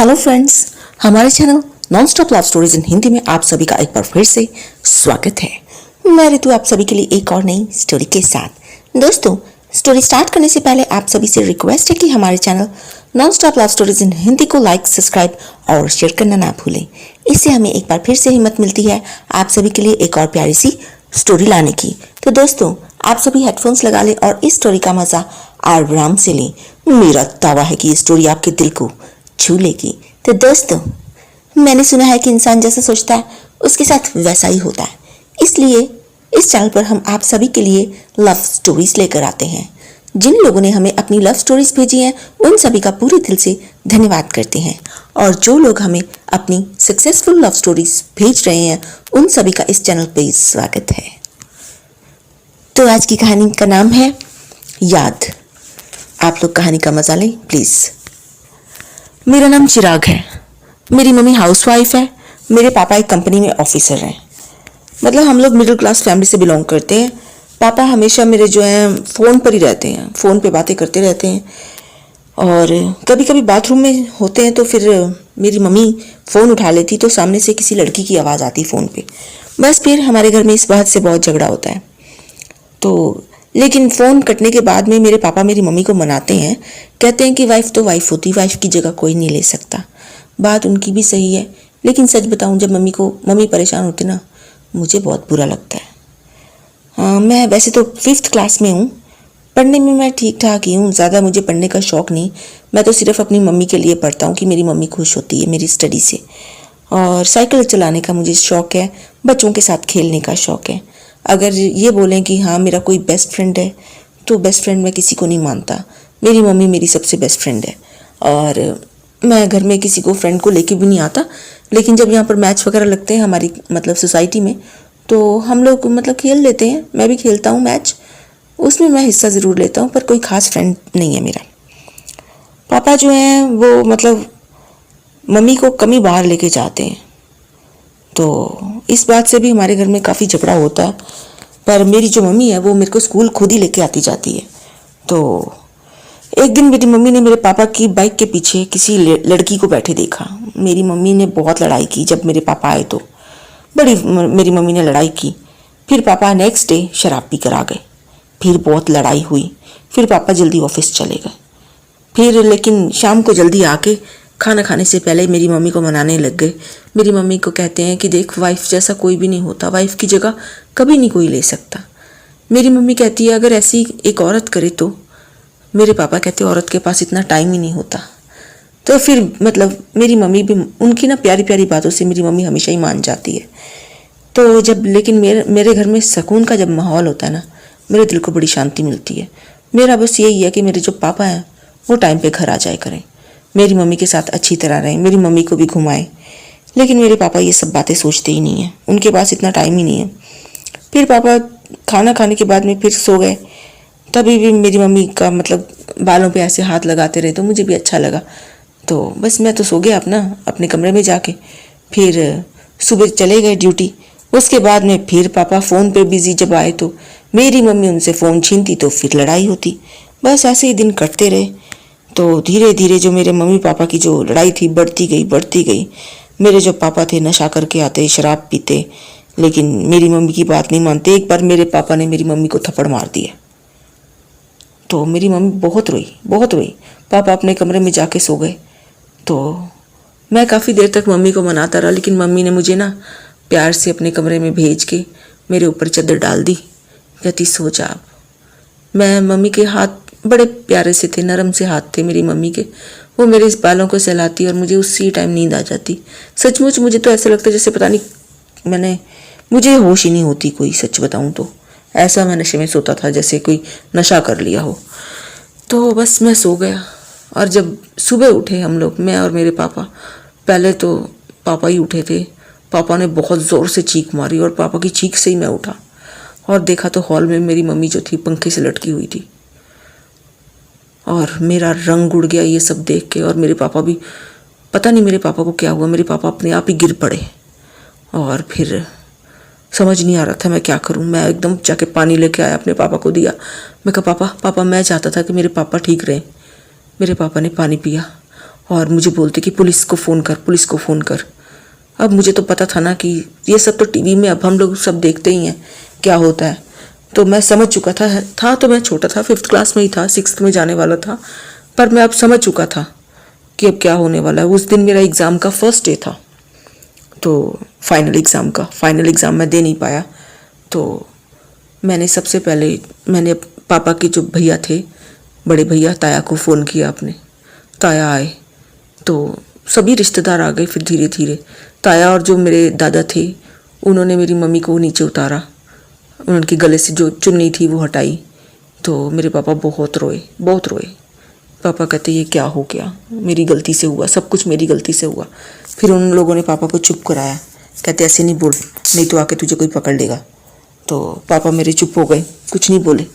Hello friends, हमारे channel non stop love stories in Hindi में आप सभी का एक बार फिर से स्वागत है। मैं ऋतु आप सभी के लिए एक और नई स्टोरी के साथ। दोस्तों, स्टोरी स्टार्ट करने से पहले आप सभी से रिक्वेस्ट है कि हमारे channel non stop love stories in Hindi को लाइक, सब्सक्राइब और शेयर करना ना भूलें। इससे हमें एक बार फिर से हिम्मत मिलती है आप सभी के लिए एक और प्यारी सी स्टोरी लाने की। तो दोस्तों, आप सभी हेडफोन्स लगा लें और इस स्टोरी का मजा आराम से लें। मेरा दावा है कि ये स्टोरी आपके दिल को छू लेगी। तो दोस्तों, मैंने सुना है कि इंसान जैसा सोचता है उसके साथ वैसा ही होता है, इसलिए इस चैनल पर हम आप सभी के लिए लव स्टोरीज लेकर आते हैं। जिन लोगों ने हमें अपनी लव स्टोरीज भेजी हैं उन सभी का पूरे दिल से धन्यवाद करते हैं, और जो लोग हमें अपनी सक्सेसफुल लव स्टोरीज भेज रहे हैं उन सभी का इस चैनल पर स्वागत है। तो आज की कहानी का नाम है याद। आप लोग कहानी का मजा लें प्लीज। मेरा नाम चिराग है। मेरी मम्मी हाउसवाइफ है। मेरे पापा एक कंपनी में ऑफिसर हैं। मतलब हम लोग मिडिल क्लास फैमिली से बिलोंग करते हैं। पापा हमेशा मेरे जो हैं फ़ोन पर ही रहते हैं, फ़ोन पे बातें करते रहते हैं, और कभी कभी बाथरूम में होते हैं तो फिर मेरी मम्मी फ़ोन उठा लेती तो सामने से किसी लड़की की आवाज़ आती फ़ोन पे। बस फिर हमारे घर में इस बात से बहुत झगड़ा होता है। तो लेकिन फ़ोन कटने के बाद में मेरे पापा मेरी मम्मी को मनाते हैं, कहते हैं कि वाइफ तो वाइफ होती, वाइफ की जगह कोई नहीं ले सकता। बात उनकी भी सही है, लेकिन सच बताऊं, जब मम्मी परेशान होती ना, मुझे बहुत बुरा लगता है। मैं वैसे तो 5th क्लास में हूँ। पढ़ने में मैं ठीक ठाक ही हूँ, ज़्यादा मुझे पढ़ने का शौक़ नहीं। मैं तो सिर्फ अपनी मम्मी के लिए पढ़ता हूँ कि मेरी मम्मी खुश होती है मेरी स्टडी से। और साइकिल चलाने का मुझे शौक़ है, बच्चों के साथ खेलने का शौक़ है। अगर ये बोलें कि हाँ मेरा कोई बेस्ट फ्रेंड है, तो बेस्ट फ्रेंड मैं किसी को नहीं मानता। मेरी मम्मी मेरी सबसे बेस्ट फ्रेंड है, और मैं घर में किसी को फ्रेंड को लेके भी नहीं आता। लेकिन जब यहाँ पर मैच वगैरह लगते हैं हमारी मतलब सोसाइटी में, तो हम लोग मतलब खेल लेते हैं। मैं भी खेलता हूँ मैच, उसमें मैं हिस्सा ज़रूर लेता हूँ, पर कोई ख़ास फ्रेंड नहीं है मेरा। पापा जो हैं वो मतलब मम्मी को कम ही बाहर लेके जाते हैं, तो इस बात से भी हमारे घर में काफ़ी झगड़ा होता है। पर मेरी जो मम्मी है वो मेरे को स्कूल खुद ही लेके आती जाती है। तो एक दिन मेरी मम्मी ने मेरे पापा की बाइक के पीछे किसी लड़की को बैठे देखा। मेरी मम्मी ने बहुत लड़ाई की। जब मेरे पापा आए तो मेरी मम्मी ने लड़ाई की। फिर पापा नेक्स्ट डे शराब पी कर आ गए। फिर बहुत लड़ाई हुई। फिर पापा जल्दी ऑफिस चले गए। फिर लेकिन शाम को जल्दी आके खाना खाने से पहले मेरी मम्मी को मनाने लग गए। मेरी मम्मी को कहते हैं कि देख, वाइफ जैसा कोई भी नहीं होता, वाइफ की जगह कभी नहीं कोई ले सकता। मेरी मम्मी कहती है अगर ऐसी एक औरत करे तो। मेरे पापा कहते औरत के पास इतना टाइम ही नहीं होता। तो फिर मतलब मेरी मम्मी भी, उनकी ना प्यारी प्यारी बातों से मेरी मम्मी हमेशा ही मान जाती है। तो जब लेकिन मेरे घर में सुकून का जब माहौल होता है ना, मेरे दिल को बड़ी शांति मिलती है। मेरा बस यही है कि मेरे जो पापा हैं वो टाइम पे घर आ जाए करें, मेरी मम्मी के साथ अच्छी तरह रहें, मेरी मम्मी को भी घुमाएं। लेकिन मेरे पापा ये सब बातें सोचते ही नहीं हैं, उनके पास इतना टाइम ही नहीं है। फिर पापा खाना खाने के बाद में फिर सो गए। तभी भी मेरी मम्मी का मतलब बालों पे ऐसे हाथ लगाते रहे तो मुझे भी अच्छा लगा। तो बस मैं तो सो गया अपने कमरे में जाके। फिर सुबह चले गए ड्यूटी। उसके बाद में फिर पापा फ़ोन पे बिजी जब आए तो मेरी मम्मी उनसे फ़ोन छीनती तो फिर लड़ाई होती। बस ऐसे ही दिन कटते रहे। तो धीरे धीरे जो मेरे मम्मी पापा की जो लड़ाई थी बढ़ती गई। मेरे जो पापा थे नशा करके आते, शराब पीते, लेकिन मेरी मम्मी की बात नहीं मानते। एक बार मेरे पापा ने मेरी मम्मी को थप्पड़ मार दिया। तो मेरी मम्मी बहुत रोई। पापा अपने कमरे में जाके सो गए। तो मैं काफ़ी देर तक मम्मी को मनाता रहा, लेकिन मम्मी ने मुझे ना प्यार से अपने कमरे में भेज के मेरे ऊपर चादर डाल दी। कहती सो जा अब। मैं मम्मी के हाथ बड़े प्यारे से थे, नरम से हाथ थे मेरी मम्मी के। वो मेरे इस बालों को सहलाती और मुझे उसी टाइम नींद आ जाती। सचमुच मुझे तो ऐसा लगता जैसे पता नहीं मुझे होश ही नहीं होती कोई। सच बताऊं तो ऐसा मैं नशे में सोता था जैसे कोई नशा कर लिया हो। तो बस मैं सो गया। और जब सुबह उठे हम लोग, मैं और मेरे पापा, पहले तो पापा ही उठे थे। पापा ने बहुत ज़ोर से चीख मारी और पापा की चीख से ही मैं उठा और देखा तो हॉल में मेरी मम्मी जो थी पंखे से लटकी हुई थी। और मेरा रंग उड़ गया ये सब देख के। और मेरे पापा भी, पता नहीं मेरे पापा को क्या हुआ, मेरे पापा अपने आप ही गिर पड़े। और फिर समझ नहीं आ रहा था मैं क्या करूं। मैं एकदम जाके पानी लेके आया, अपने पापा को दिया। मैं कहा पापा मैं चाहता था कि मेरे पापा ठीक रहे। मेरे पापा ने पानी पिया और मुझे बोलते कि पुलिस को फ़ोन कर, पुलिस को फ़ोन कर। अब मुझे तो पता था ना कि ये सब तो टीवी में अब हम लोग सब देखते ही हैं क्या होता है, तो मैं समझ चुका था तो मैं छोटा था, 5th क्लास में ही था, 6th में जाने वाला था, पर मैं अब समझ चुका था कि अब क्या होने वाला है। उस दिन मेरा एग्ज़ाम का फर्स्ट डे था, तो फाइनल एग्ज़ाम मैं दे नहीं पाया। तो मैंने सबसे पहले पापा के जो भैया थे, बड़े भैया ताया को फ़ोन किया अपने। ताया आए तो सभी रिश्तेदार आ गए। फिर धीरे धीरे ताया और जो मेरे दादा थे उन्होंने मेरी मम्मी को नीचे उतारा, उनके गले से जो चुन्नी थी वो हटाई। तो मेरे पापा बहुत रोए, बहुत रोए। पापा कहते ये क्या हो गया, मेरी गलती से हुआ, सब कुछ मेरी गलती से हुआ। फिर उन लोगों ने पापा को चुप कराया, कहते ऐसे नहीं बोल, नहीं तो आके तुझे कोई पकड़ लेगा। तो पापा मेरे चुप हो गए, कुछ नहीं बोले,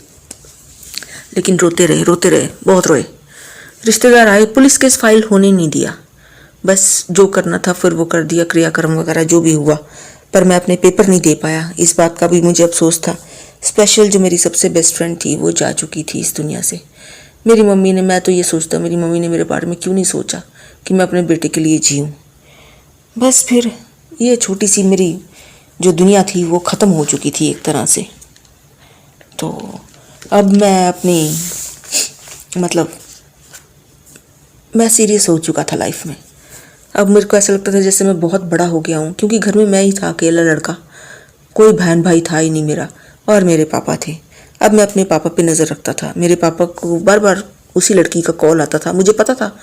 लेकिन रोते रहे, बहुत रोए। रिश्तेदार आए, पुलिस केस फाइल होने नहीं दिया, बस जो करना था फिर वो कर दिया, क्रियाक्रम वगैरह जो भी हुआ, पर मैं अपने पेपर नहीं दे पाया। इस बात का भी मुझे अफसोस था। स्पेशल जो मेरी सबसे बेस्ट फ्रेंड थी वो जा चुकी थी इस दुनिया से। मेरी मम्मी ने, मैं तो ये सोचता मेरी मम्मी ने मेरे बारे में क्यों नहीं सोचा कि मैं अपने बेटे के लिए जीऊँ। बस फिर ये छोटी सी मेरी जो दुनिया थी वो ख़त्म हो चुकी थी एक तरह से। तो अब मैं सीरियस हो चुका था लाइफ में। अब मेरे को ऐसा लगता था जैसे मैं बहुत बड़ा हो गया हूँ, क्योंकि घर में मैं ही था अकेला लड़का, कोई बहन भाई था ही नहीं मेरा, और मेरे पापा थे। अब मैं अपने पापा पे नज़र रखता था। मेरे पापा को बार बार उसी लड़की का कॉल आता था, मुझे पता था,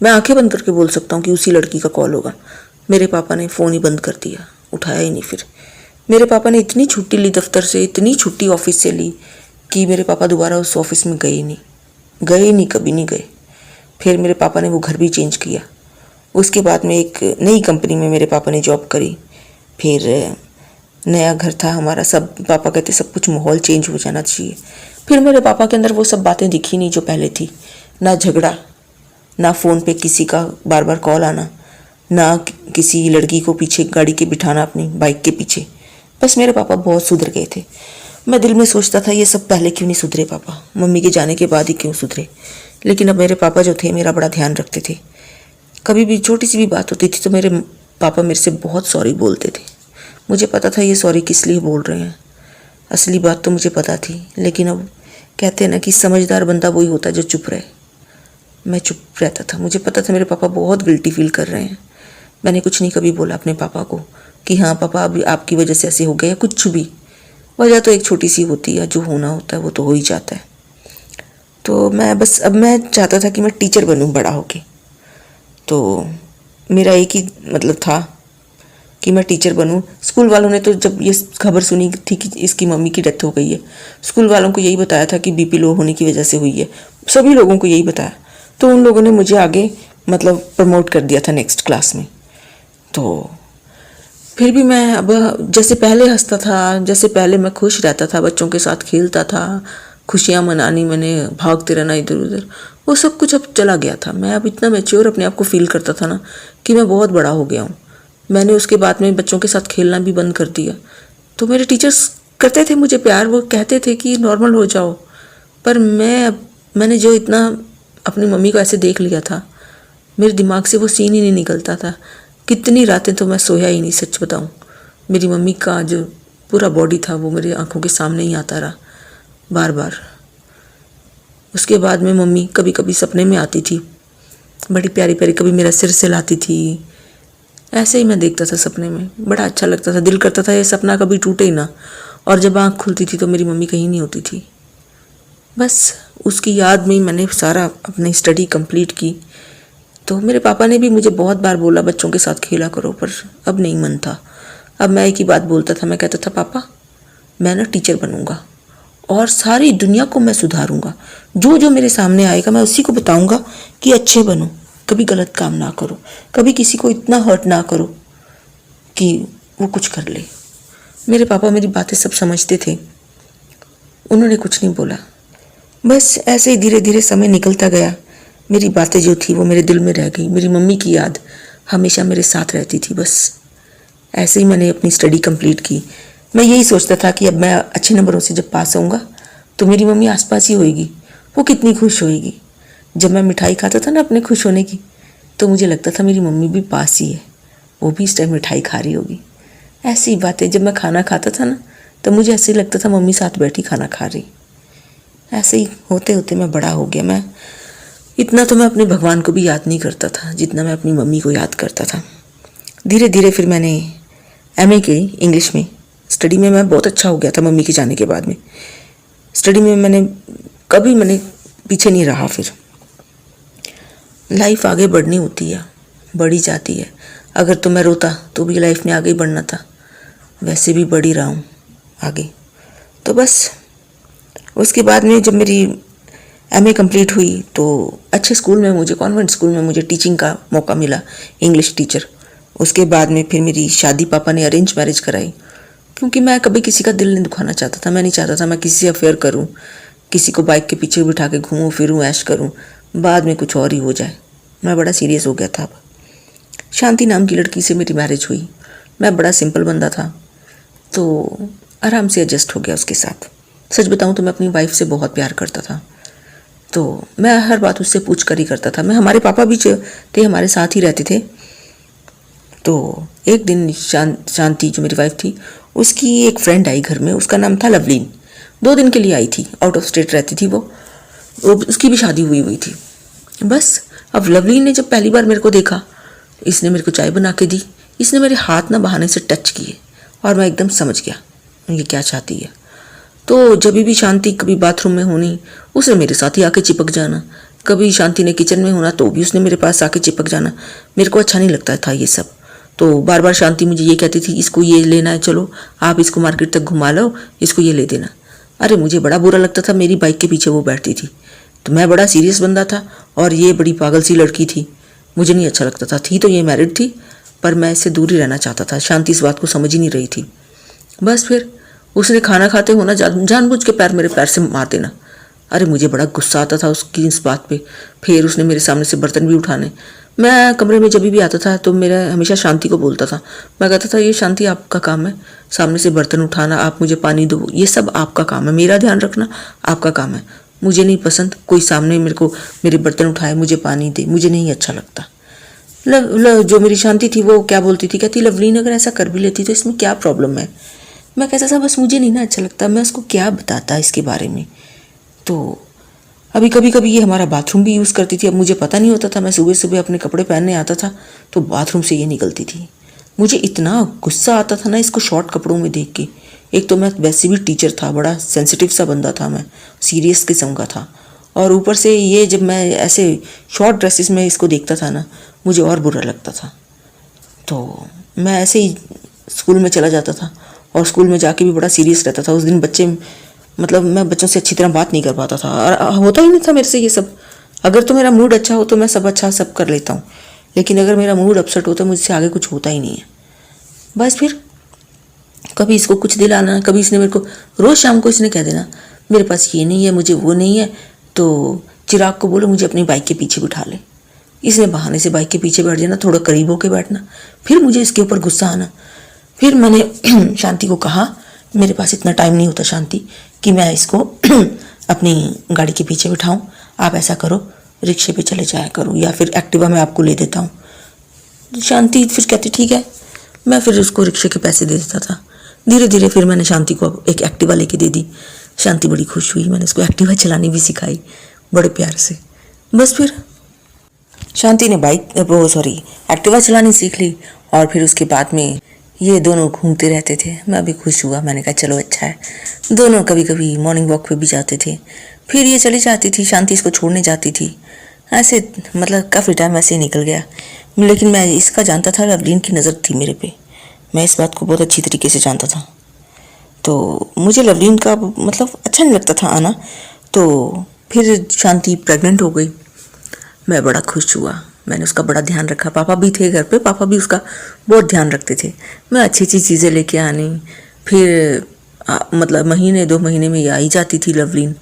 मैं आंखें बंद करके बोल सकता हूँ कि उसी लड़की का कॉल होगा। मेरे पापा ने फ़ोन ही बंद कर दिया, उठाया ही नहीं। फिर मेरे पापा ने इतनी छुट्टी ली दफ्तर से, इतनी छुट्टी ऑफिस से ली कि मेरे पापा दोबारा उस ऑफिस में गए ही नहीं, कभी नहीं गए। फिर मेरे पापा ने वो घर भी चेंज किया। उसके बाद में एक नई कंपनी में मेरे पापा ने जॉब करी। फिर नया घर था हमारा, सब पापा कहते सब कुछ माहौल चेंज हो जाना चाहिए। फिर मेरे पापा के अंदर वो सब बातें दिखी नहीं जो पहले थी, ना झगड़ा, ना फ़ोन पे किसी का बार बार कॉल आना, ना किसी लड़की को पीछे गाड़ी के बिठाना अपनी बाइक के पीछे। बस मेरे पापा बहुत सुधर गए थे। मैं दिल में सोचता था ये सब पहले क्यों नहीं सुधरे पापा, मम्मी के जाने के बाद ही क्यों सुधरे। लेकिन अब मेरे पापा जो थे मेरा बड़ा ध्यान रखते थे। कभी भी छोटी सी भी बात होती थी तो मेरे पापा मेरे से बहुत सॉरी बोलते थे। मुझे पता था ये सॉरी किस लिए बोल रहे हैं, असली बात तो मुझे पता थी। लेकिन अब कहते हैं ना कि समझदार बंदा वही होता है जो चुप रहे। मैं चुप रहता था, मुझे पता था मेरे पापा बहुत गिल्टी फील कर रहे हैं। मैंने कुछ नहीं कभी बोला अपने पापा को कि हाँ पापा अभी आपकी वजह से ऐसे हो गया, कुछ भी। वजह तो एक छोटी सी होती है, जो होना होता है वो तो हो ही जाता है। तो अब मैं चाहता था कि मैं टीचर बनूं बड़ा होके। तो मेरा एक ही मतलब था कि मैं टीचर बनूं। स्कूल वालों ने तो जब ये खबर सुनी थी कि इसकी मम्मी की डेथ हो गई है, स्कूल वालों को यही बताया था कि बीपी लो होने की वजह से हुई है, सभी लोगों को यही बताया। तो उन लोगों ने मुझे आगे प्रमोट कर दिया था नेक्स्ट क्लास में। तो फिर भी मैं अब जैसे पहले हंसता था, जैसे पहले मैं खुश रहता था, बच्चों के साथ खेलता था, खुशियाँ मनानी मैंने, भागते रहना इधर उधर, वो सब कुछ अब चला गया था। मैं अब इतना मैच्योर अपने आप को फील करता था ना कि मैं बहुत बड़ा हो गया हूँ। मैंने उसके बाद में बच्चों के साथ खेलना भी बंद कर दिया। तो मेरे टीचर्स करते थे मुझे प्यार, वो कहते थे कि नॉर्मल हो जाओ, पर मैंने जो इतना अपनी मम्मी को ऐसे देख लिया था, मेरे दिमाग से वो सीन ही नहीं निकलता था। कितनी रातें तो मैं सोया ही नहीं, सच बताऊं। मेरी मम्मी का जो पूरा बॉडी था वो मेरी आंखों के सामने ही आता रहा बार बार। उसके बाद में मम्मी कभी कभी सपने में आती थी, बड़ी प्यारी प्यारी, कभी मेरा सिर सहलाती थी। ऐसे ही मैं देखता था सपने में, बड़ा अच्छा लगता था, दिल करता था ये सपना कभी टूटे ही ना। और जब आँख खुलती थी तो मेरी मम्मी कहीं नहीं होती थी। बस उसकी याद में ही मैंने सारा अपनी स्टडी कंप्लीट की। तो मेरे पापा ने भी मुझे बहुत बार बोला बच्चों के साथ खेला करो, पर अब नहीं मन था। अब मैं एक ही बात बोलता था, मैं कहता था पापा मैं ना टीचर बनूंगा और सारी दुनिया को मैं सुधारूंगा। जो जो मेरे सामने आएगा मैं उसी को बताऊंगा कि अच्छे बनो, कभी गलत काम ना करो, कभी किसी को इतना हर्ट ना करो कि वो कुछ कर ले। मेरे पापा मेरी बातें सब समझते थे, उन्होंने कुछ नहीं बोला। बस ऐसे ही धीरे धीरे समय निकलता गया। मेरी बातें जो थी वो मेरे दिल में रह गई। मेरी मम्मी की याद हमेशा मेरे साथ रहती थी। बस ऐसे ही मैंने अपनी स्टडी कंप्लीट की। मैं यही सोचता था कि अब मैं अच्छे नंबरों से जब पास होऊंगा तो मेरी मम्मी आसपास ही होएगी, वो कितनी खुश होएगी। जब मैं मिठाई खाता था ना अपने खुश होने की, तो मुझे लगता था मेरी मम्मी भी पास ही है, वो भी इस टाइम मिठाई खा रही होगी। ऐसी बातें, जब मैं खाना खाता था ना तो मुझे ऐसे ही लगता था मम्मी साथ बैठी खाना खा रही। ऐसे ही होते होते मैं बड़ा हो गया। मैं इतना तो मैं अपने भगवान को भी याद नहीं करता था जितना मैं अपनी मम्मी को याद करता था। धीरे धीरे फिर मैंने एमए की इंग्लिश में, स्टडी में मैं बहुत अच्छा हो गया था मम्मी के जाने के बाद में। स्टडी में मैंने पीछे नहीं रहा। फिर लाइफ आगे बढ़नी होती है, बढ़ी जाती है। अगर तो मैं रोता तो भी लाइफ में आगे ही बढ़ना था, वैसे भी बढ़ ही रहा हूँ आगे। तो बस उसके बाद में जब मेरी एमए कंप्लीट हुई तो अच्छे स्कूल में, मुझे कॉन्वेंट स्कूल में मुझे टीचिंग का मौका मिला, इंग्लिश टीचर। उसके बाद में फिर मेरी शादी पापा ने अरेंज मैरिज कराई, क्योंकि मैं कभी किसी का दिल नहीं दुखाना चाहता था। मैं नहीं चाहता था मैं किसी से अफेयर करूं, किसी को बाइक के पीछे बिठा के घूमूं फिरूं, ऐश करूं, बाद में कुछ और ही हो जाए। मैं बड़ा सीरियस हो गया था। अब शांति नाम की लड़की से मेरी मैरिज हुई। मैं बड़ा सिंपल बंदा था तो आराम से एडजस्ट हो गया उसके साथ। सच बताऊं तो मैं अपनी वाइफ से बहुत प्यार करता था, तो मैं हर बात उससे पूछ कर ही करता था। हमारे पापा भी थे, हमारे साथ ही रहते थे। तो एक दिन शांति जो मेरी वाइफ थी, उसकी एक फ्रेंड आई घर में, उसका नाम था लवलीन। 2 दिन के लिए आई थी, आउट ऑफ स्टेट रहती थी वो, उसकी भी शादी हुई थी। बस अब लवलीन ने जब पहली बार मेरे को देखा, इसने मेरे को चाय बना के दी। इसने मेरे हाथ ना बहाने से टच किए और मैं एकदम समझ गया ये क्या चाहती है। तो जब भी शांति कभी बाथरूम में होनी, उसने मेरे साथ ही आके चिपक जाना। कभी शांति ने किचन में होना तो भी उसने मेरे पास आके चिपक जाना। मेरे को अच्छा नहीं लगता था ये सब। तो बार बार शांति मुझे ये कहती थी, इसको ये लेना है, चलो आप इसको मार्केट तक घुमा लो, इसको ये ले देना। अरे मुझे बड़ा बुरा लगता था, मेरी बाइक के पीछे वो बैठती थी। तो मैं बड़ा सीरियस बंदा था और ये बड़ी पागल सी लड़की थी, मुझे नहीं अच्छा लगता था। थी तो ये मैरिड थी, पर मैं इससे दूर ही रहना चाहता था। शांति इस बात को समझ ही नहीं रही थी। बस फिर उसने खाना खाते हो ना जानबूझ के मेरे पैर से मार देना। अरे मुझे बड़ा गुस्सा आता था उसकी इस बात पे। फिर उसने मेरे सामने से बर्तन भी उठाने। मैं कमरे में जब भी आता था तो मेरा हमेशा शांति को बोलता था, मैं कहता था ये शांति आपका काम है सामने से बर्तन उठाना, आप मुझे पानी दो, ये सब आपका काम है, मेरा ध्यान रखना आपका काम है। मुझे नहीं पसंद कोई सामने मेरे बर्तन उठाए, मुझे पानी दे, मुझे नहीं अच्छा लगता। जो मेरी शांति थी वो क्या बोलती थी, कहती लवलीन अगर ऐसा कर भी लेती तो इसमें क्या प्रॉब्लम है। मैं कहता था बस मुझे नहीं ना अच्छा लगता, मैं उसको क्या बताता इसके बारे में। तो अभी कभी कभी ये हमारा बाथरूम भी यूज़ करती थी। अब मुझे पता नहीं होता था, मैं सुबह सुबह अपने कपड़े पहनने आता था तो बाथरूम से ये निकलती थी। मुझे इतना गुस्सा आता था ना इसको शॉर्ट कपड़ों में देख के। एक तो मैं वैसे भी टीचर था, बड़ा सेंसिटिव सा बंदा था, मैं सीरियस किस्म का था, और ऊपर से ये जब मैं ऐसे शॉर्ट ड्रेसेस में इसको देखता था ना, मुझे और बुरा लगता था। तो मैं ऐसे ही स्कूल में चला जाता था और स्कूल में जाके भी बड़ा सीरियस रहता था। उस दिन मैं बच्चों से अच्छी तरह बात नहीं कर पाता था और होता ही नहीं था मेरे से ये सब। अगर तो मेरा मूड अच्छा हो तो मैं सब कर लेता हूँ, लेकिन अगर मेरा मूड अपसेट होता है मुझसे आगे कुछ होता ही नहीं है। बस फिर कभी इसको कुछ दिलाना, कभी इसने मेरे को रोज़ शाम को इसने कह देना मेरे पास ये नहीं है, मुझे वो नहीं है, तो चिराग को बोलो मुझे अपनी बाइक के पीछे बिठा ले। इसने बहाने से बाइक के पीछे बैठ जाना, थोड़ा करीब होकर बैठना, फिर मुझे इसके ऊपर गुस्सा आना। फिर मैंने शांति को कहा मेरे पास इतना टाइम नहीं होता शांति कि मैं इसको अपनी गाड़ी के पीछे बिठाऊं, आप ऐसा करो रिक्शे पे चले जाया करो या फिर एक्टिवा में आपको ले देता हूँ। शांति फिर कहती ठीक है। मैं फिर उसको रिक्शे के पैसे दे देता था। धीरे धीरे फिर मैंने शांति को एक एक्टिवा लेके दे दी। शांति बड़ी खुश हुई, मैंने उसको एक्टिवा चलानी भी सिखाई बड़े प्यार से। बस फिर शांति ने एक्टिवा चलानी सीख ली और फिर उसके बाद में ये दोनों घूमते रहते थे। मैं भी खुश हुआ, मैंने कहा चलो अच्छा है। दोनों कभी कभी मॉर्निंग वॉक पे भी जाते थे, फिर ये चली जाती थी, शांति इसको छोड़ने जाती थी। ऐसे काफ़ी टाइम ऐसे ही निकल गया। लेकिन मैं इसका जानता था, लवलीन की नज़र थी मेरे पे, मैं इस बात को बहुत अच्छी तरीके से जानता था। तो मुझे लवलीन का अच्छा नहीं लगता था आना। तो फिर शांति प्रेग्नेंट हो गई। मैं बड़ा खुश हुआ, मैंने उसका बड़ा ध्यान रखा। पापा भी थे घर पे, पापा भी उसका बहुत ध्यान रखते थे। मैं अच्छी अच्छी चीज़ें लेके आनी। फिर महीने 2 महीने में ये आई जाती थी लवलीन।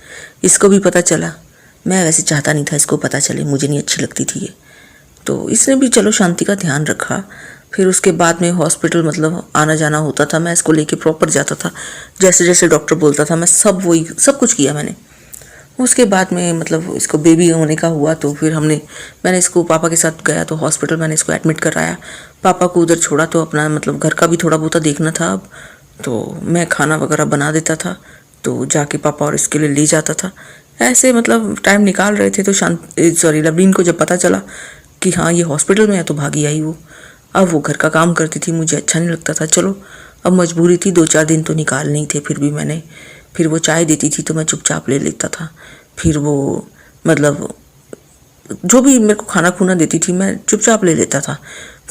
इसको भी पता चला। मैं वैसे चाहता नहीं था इसको पता चले, मुझे नहीं अच्छी लगती थी ये। तो इसने भी चलो शांति का ध्यान रखा। फिर उसके बाद में हॉस्पिटल आना जाना होता था, मैं इसको लेके प्रॉपर जाता था, जैसे जैसे डॉक्टर बोलता था मैं सब कुछ किया मैंने। उसके बाद में मतलब इसको बेबी होने का हुआ तो फिर मैंने इसको पापा के साथ गया तो हॉस्पिटल मैंने इसको एडमिट कराया। पापा को उधर छोड़ा तो अपना मतलब घर का भी थोड़ा बहुत देखना था अब। तो मैं खाना वगैरह बना देता था तो जाके पापा और इसके लिए ले जाता था। ऐसे मतलब टाइम निकाल रहे थे तो लवलीन को जब पता चला कि हाँ ये हॉस्पिटल में है तो भागी आई वो। अब वो घर का काम करती थी, मुझे अच्छा नहीं लगता था। चलो अब मजबूरी थी, 2-4 दिन तो निकालने ही थे। फिर वो चाय देती थी तो मैं चुपचाप ले लेता था। फिर वो मतलब जो भी मेरे को खाना खूना देती थी मैं चुपचाप ले लेता था।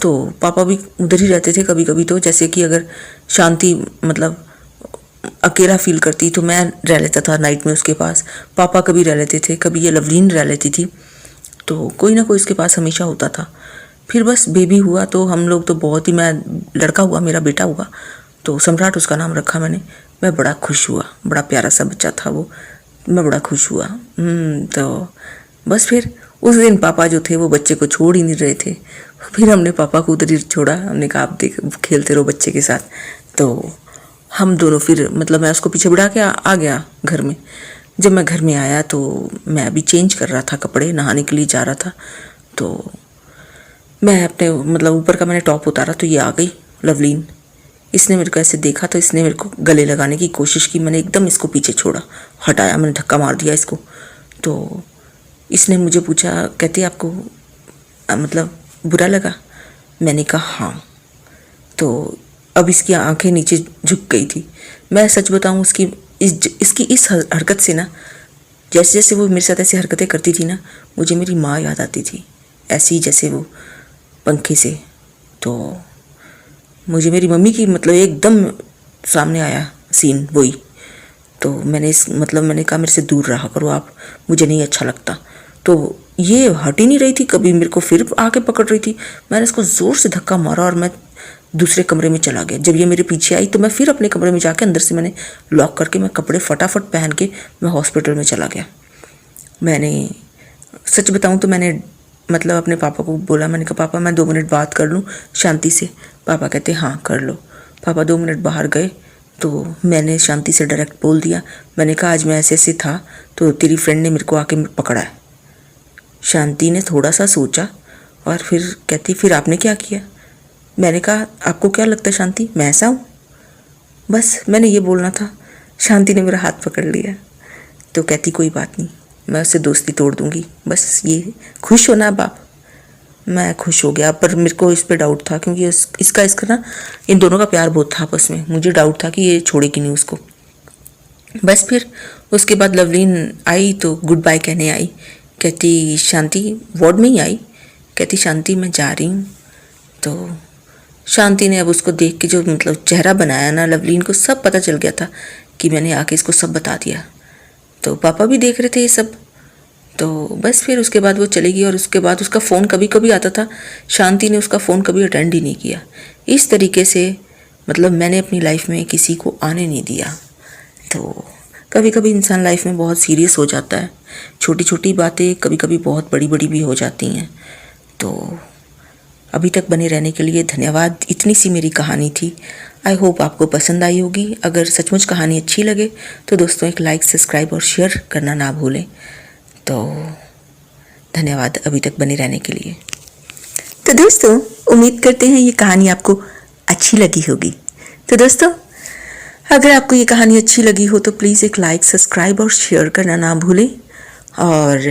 तो पापा भी उधर ही रहते थे कभी कभी। तो जैसे कि अगर शांति मतलब अकेला फील करती तो मैं रह लेता था नाइट में उसके पास। पापा कभी रह लेते थे, कभी ये लवलीन रह लेती थी। तो कोई ना कोई इसके पास हमेशा होता था। फिर बस बेबी हुआ तो हम लोग तो बहुत ही, मैं लड़का हुआ, मेरा बेटा हुआ तो सम्राट उसका नाम रखा मैंने। मैं बड़ा खुश हुआ, बड़ा प्यारा सा बच्चा था वो, मैं बड़ा खुश हुआ। तो बस फिर उस दिन पापा जो थे वो बच्चे को छोड़ ही नहीं रहे थे। फिर हमने पापा को उधर ही छोड़ा, हमने कहा आप देख खेलते रहो बच्चे के साथ। तो हम दोनों फिर मतलब मैं उसको पीछे बिठा के आ गया घर में। जब मैं घर में आया तो मैं अभी चेंज कर रहा था कपड़े, नहाने के लिए जा रहा था। तो मैं अपने मतलब ऊपर का मैंने टॉप उतारा तो ये आ गई लवलीन। इसने मेरे को ऐसे देखा तो इसने मेरे को गले लगाने की कोशिश की। मैंने एकदम इसको पीछे छोड़ा, हटाया, मैंने धक्का मार दिया इसको। तो इसने मुझे पूछा, कहती आपको मतलब बुरा लगा? मैंने कहा हाँ। तो अब इसकी आंखें नीचे झुक गई थी। मैं सच बताऊं इसकी इस हरकत से ना, जैसे जैसे वो मेरे साथ ऐसी हरकतें करती थी ना, मुझे मेरी माँ याद आती थी, ऐसी जैसे वो पंखे से। तो मुझे मेरी मम्मी की मतलब एकदम सामने आया सीन वही। तो मैंने कहा मेरे से दूर रहा करो आप, मुझे नहीं अच्छा लगता। तो ये हट ही नहीं रही थी, कभी मेरे को फिर आके पकड़ रही थी। मैंने इसको ज़ोर से धक्का मारा और मैं दूसरे कमरे में चला गया। जब ये मेरे पीछे आई तो मैं फिर अपने कमरे में जाके अंदर से मैंने लॉक करके मैं कपड़े फटाफट पहन के मैं हॉस्पिटल में चला गया। मैंने सच बताऊं तो मैंने मतलब अपने पापा को बोला, मैंने कहा पापा मैं 2 मिनट बात कर लूं शांति से? पापा कहते हाँ कर लो। पापा 2 मिनट बाहर गए तो मैंने शांति से डायरेक्ट बोल दिया, मैंने कहा आज मैं ऐसे ऐसे था तो तेरी फ्रेंड ने मेरे को आके पकड़ा है। शांति ने थोड़ा सा सोचा और फिर कहती फिर आपने क्या किया? मैंने कहा आपको क्या लगता है शांति मैं ऐसा हूँ? बस मैंने ये बोलना था। शांति ने मेरा हाथ पकड़ लिया तो कहती कोई बात नहीं, मैं उससे दोस्ती तोड़ दूंगी, बस ये खुश हो ना बाप। मैं खुश हो गया, पर मेरे को इस पे डाउट था क्योंकि इसका ना इन दोनों का प्यार बहुत था आपस में। मुझे डाउट था कि ये छोड़ेगी नहीं उसको। बस फिर उसके बाद लवलीन आई तो गुड बाय कहने आई। कहती शांति वार्ड में ही आई, कहती शांति मैं जा रही हूँ। तो शांति ने अब उसको देख के जो मतलब चेहरा बनाया ना, लवलीन को सब पता चल गया था कि मैंने आके इसको सब बता दिया। तो पापा भी देख रहे थे ये सब। तो बस फिर उसके बाद वो चली गई और उसके बाद उसका फ़ोन कभी कभी आता था। शांति ने उसका फ़ोन कभी अटेंड ही नहीं किया। इस तरीके से मतलब मैंने अपनी लाइफ में किसी को आने नहीं दिया। तो कभी कभी इंसान लाइफ में बहुत सीरियस हो जाता है, छोटी छोटी बातें कभी कभी बहुत बड़ी बड़ी भी हो जाती हैं। तो अभी तक बने रहने के लिए धन्यवाद। इतनी सी मेरी कहानी थी। आई होप आपको पसंद आई होगी। अगर सचमुच कहानी अच्छी लगे तो दोस्तों एक लाइक, सब्सक्राइब और शेयर करना ना भूलें। तो धन्यवाद अभी तक बने रहने के लिए। तो दोस्तों उम्मीद करते हैं ये कहानी आपको अच्छी लगी होगी। तो दोस्तों अगर आपको ये कहानी अच्छी लगी हो तो प्लीज़ एक लाइक, सब्सक्राइब और शेयर करना ना भूलें। और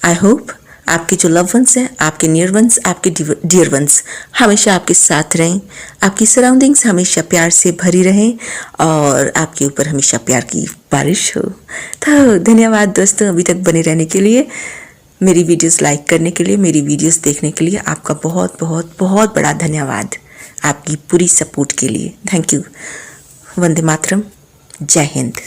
आई होप आपके जो लव वंस हैं, आपके नियर वंस, आपके डियर वंस हमेशा आपके साथ रहें, आपकी सराउंडिंग्स हमेशा प्यार से भरी रहें और आपके ऊपर हमेशा प्यार की बारिश हो। तो धन्यवाद दोस्तों अभी तक बने रहने के लिए, मेरी वीडियोस लाइक करने के लिए, मेरी वीडियोस देखने के लिए आपका बहुत बहुत बहुत बड़ा धन्यवाद, आपकी पूरी सपोर्ट के लिए। Thank you. वंदे मातरम। जय हिंद।